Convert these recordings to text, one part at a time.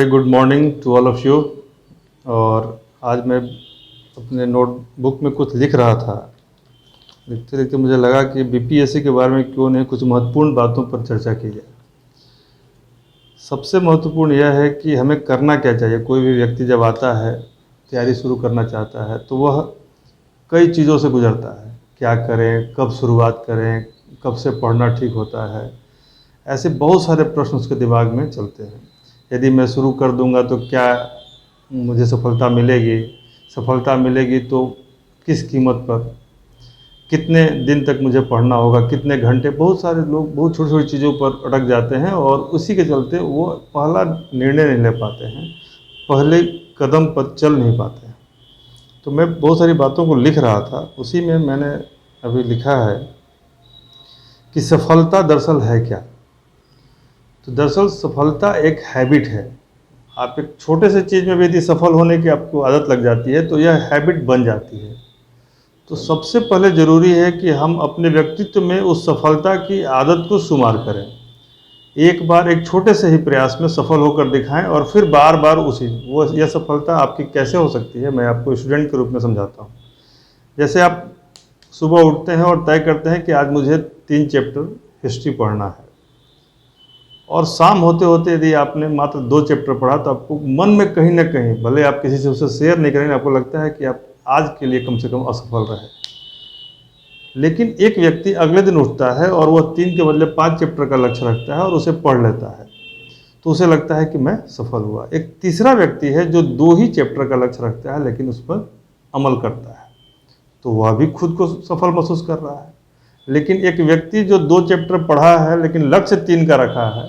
Good morning to all of you. और आज मैं अपने नोटबुक में कुछ लिख रहा था। लिखते लिखते मुझे लगा कि बीपीएससी के बारे में क्यों नहीं कुछ महत्वपूर्ण बातों पर चर्चा की जाए। सबसे महत्वपूर्ण यह है कि हमें करना क्या चाहिए। कोई भी व्यक्ति जब आता है, तैयारी शुरू करना चाहता है, तो वह कई चीज़ों से गुजरता है। क्या करें, कब शुरुआत करें, कब से पढ़ना ठीक होता है, ऐसे बहुत सारे प्रश्न उसके दिमाग में चलते हैं। यदि मैं शुरू कर दूंगा तो क्या मुझे सफलता मिलेगी, सफलता मिलेगी तो किस कीमत पर, कितने दिन तक मुझे पढ़ना होगा, कितने घंटे। बहुत सारे लोग बहुत छोटी छोटी चीज़ों पर अटक जाते हैं और उसी के चलते वो पहला निर्णय नहीं ले पाते हैं, पहले कदम पर चल नहीं पाते हैं। तो मैं बहुत सारी बातों को लिख रहा था, उसी में मैंने अभी लिखा है कि सफलता दरअसल है क्या। तो दरअसल सफलता एक हैबिट है। आप एक छोटे से चीज़ में भी यदि सफल होने की आपको आदत लग जाती है तो यह हैबिट बन जाती है। तो सबसे पहले ज़रूरी है कि हम अपने व्यक्तित्व में उस सफलता की आदत को शुमार करें। एक बार एक छोटे से ही प्रयास में सफल होकर दिखाएं और फिर बार बार यह सफलता आपकी कैसे हो सकती है, मैं आपको स्टूडेंट के रूप में समझाता हूँ। जैसे आप सुबह उठते हैं और तय करते हैं कि आज मुझे 3 चैप्टर हिस्ट्री पढ़ना है, और शाम होते होते यदि आपने मात्र 2 चैप्टर पढ़ा तो आपको मन में कहीं ना कहीं, भले आप किसी से उसे शेयर नहीं करेंगे, आपको लगता है कि आप आज के लिए कम से कम असफल रहे। लेकिन एक व्यक्ति अगले दिन उठता है और वह 3 के बदले 5 चैप्टर का लक्ष्य रखता है और उसे पढ़ लेता है, तो उसे लगता है कि मैं सफल हुआ। एक तीसरा व्यक्ति है जो 2 ही चैप्टर का लक्ष्य रखता है लेकिन उस पर अमल करता है, तो वह भी खुद को सफल महसूस कर रहा है। लेकिन एक व्यक्ति जो 2 चैप्टर पढ़ा है लेकिन लक्ष्य 3 का रखा है,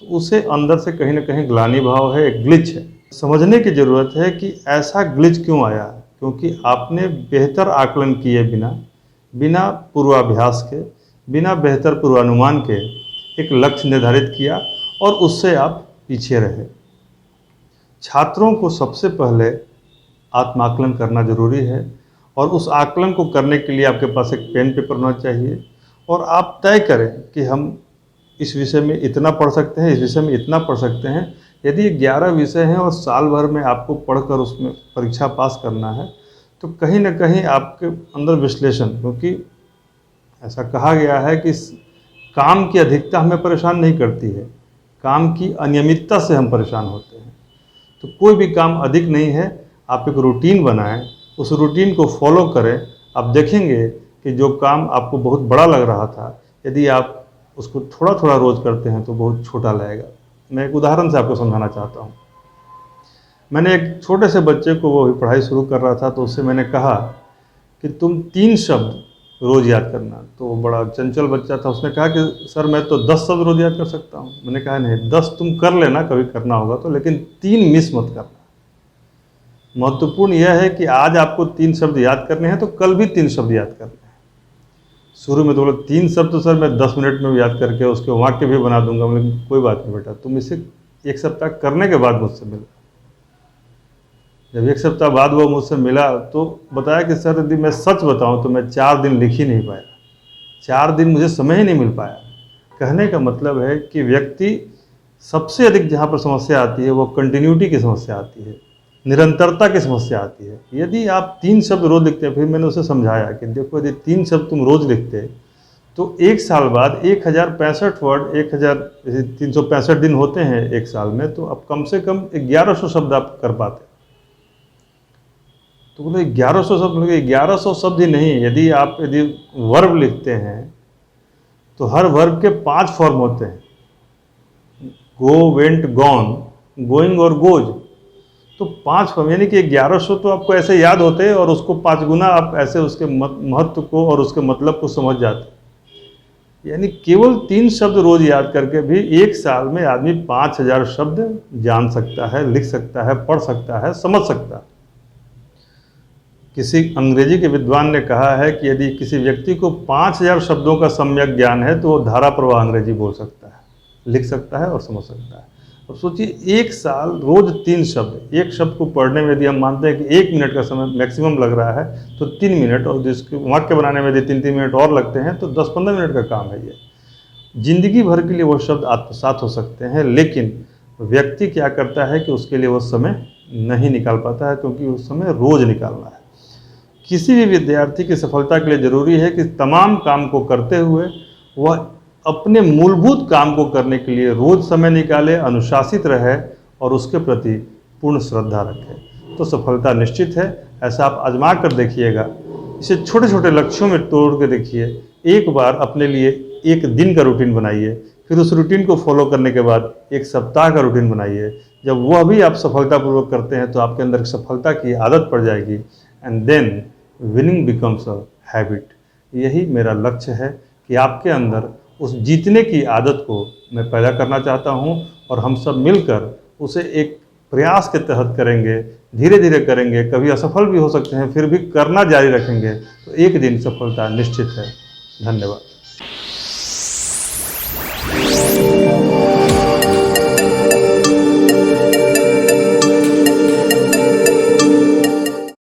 तो उसे अंदर से कहीं ना कहीं ग्लानि भाव है, एक ग्लिच है। समझने की ज़रूरत है कि ऐसा ग्लिच क्यों आया, क्योंकि आपने बेहतर आकलन किए बिना, बिना पूर्वाभ्यास के, बिना बेहतर पूर्वानुमान के एक लक्ष्य निर्धारित किया और उससे आप पीछे रहे। छात्रों को सबसे पहले आत्माकलन करना जरूरी है, और उस आकलन को करने के लिए आपके पास एक पेन पेपर होना चाहिए और आप तय करें कि हम इस विषय में इतना पढ़ सकते हैं, इस विषय में इतना पढ़ सकते हैं। यदि 11 विषय हैं और साल भर में आपको पढ़कर उसमें परीक्षा पास करना है, तो कहीं ना कहीं आपके अंदर विश्लेषण, क्योंकि ऐसा कहा गया है कि काम की अधिकता हमें परेशान नहीं करती है, काम की अनियमितता से हम परेशान होते हैं। तो कोई भी काम अधिक नहीं है, आप एक रूटीन बनाएं, उस रूटीन को फॉलो करें। आप देखेंगे कि जो काम आपको बहुत बड़ा लग रहा था, यदि आप उसको थोड़ा थोड़ा रोज़ करते हैं तो बहुत छोटा लगेगा। मैं एक उदाहरण से आपको समझाना चाहता हूँ। मैंने एक छोटे से बच्चे को, वो पढ़ाई शुरू कर रहा था, तो उससे मैंने कहा कि तुम 3 शब्द रोज़ याद करना। तो वो बड़ा चंचल बच्चा था, उसने कहा कि सर मैं तो 10 शब्द रोज़ याद कर सकता हूँ। मैंने कहा नहीं, 10 तुम कर लेना, कभी करना होगा तो, लेकिन 3 मिस मत करना। महत्वपूर्ण यह है कि आज आपको 3 शब्द याद करने हैं तो कल भी 3 शब्द याद करने हैं। शुरू में तो बोले 3 शब्द तो सर मैं 10 मिनट में याद करके उसके वाक्य भी बना दूंगा। लेकिन कोई बात नहीं बेटा, तुम इसे 1 सप्ताह करने के बाद मुझसे मिला। जब 1 सप्ताह बाद वो मुझसे मिला तो बताया कि सर यदि मैं सच बताऊं तो मैं 4 दिन लिख ही नहीं पाया, 4 दिन मुझे समय ही नहीं मिल पाया। कहने का मतलब है कि व्यक्ति सबसे अधिक जहाँ पर समस्या आती है वो कंटिन्यूटी की समस्या आती है, निरंतरता की समस्या आती है। यदि आप 3 शब्द रोज लिखते हैं, फिर मैंने उसे समझाया कि देखो यदि 3 शब्द तुम रोज लिखते तो 1 साल बाद 1065 वर्ड, 1365 दिन होते हैं 1 साल में, तो अब कम से कम 1100 शब्द आप कर पाते। तो बोले 1100 शब्द, 1100 शब्द ही नहीं, यदि वर्ब लिखते हैं तो हर वर्ब के 5 फॉर्म होते हैं, गो, वेंट, गॉन, गोइंग और गोज। तो 5 फॉर्म, यानी कि 1100 तो आपको ऐसे याद होते हैं और उसको 5 गुना आप ऐसे उसके महत्व को और उसके मतलब को समझ जाते। यानी केवल 3 शब्द रोज याद करके भी 1 साल में आदमी 5000 शब्द जान सकता है, लिख सकता है, पढ़ सकता है, समझ सकता है। किसी अंग्रेजी के विद्वान ने कहा है कि यदि किसी व्यक्ति को 5000 शब्दों का सम्यक ज्ञान है तो वो धारा प्रवाह अंग्रेजी बोल सकता है, लिख सकता है और समझ सकता है। अब सोचिए 1 साल रोज 3 शब्द, एक शब्द को पढ़ने में यदि हम मानते हैं कि 1 मिनट का समय मैक्सिमम लग रहा है तो 3 मिनट, और जिसके वाक्य बनाने में यदि 3-3 मिनट और लगते हैं तो 10-15 मिनट का काम है ये। जिंदगी भर के लिए वो शब्द आत्मसात हो सकते हैं, लेकिन व्यक्ति क्या करता है कि उसके लिए वो समय नहीं निकाल पाता है, क्योंकि उस समय रोज़ निकालना है। किसी भी विद्यार्थी की सफलता के लिए ज़रूरी है कि तमाम काम को करते हुए वह अपने मूलभूत काम को करने के लिए रोज़ समय निकाले, अनुशासित रहे और उसके प्रति पूर्ण श्रद्धा रखे, तो सफलता निश्चित है। ऐसा आप आजमा कर देखिएगा। इसे छोटे छोटे लक्ष्यों में तोड़ के देखिए। एक बार अपने लिए एक दिन का रूटीन बनाइए, फिर उस रूटीन को फॉलो करने के बाद एक सप्ताह का रूटीन बनाइए। जब वह भी आप सफलतापूर्वक करते हैं तो आपके अंदर सफलता की आदत पड़ जाएगी, and then winning becomes a habit. यही मेरा लक्ष्य है कि आपके अंदर उस जीतने की आदत को मैं पैदा करना चाहता हूं, और हम सब मिलकर उसे एक प्रयास के तहत करेंगे, धीरे धीरे करेंगे। कभी असफल भी हो सकते हैं, फिर भी करना जारी रखेंगे तो एक दिन सफलता निश्चित है। धन्यवाद।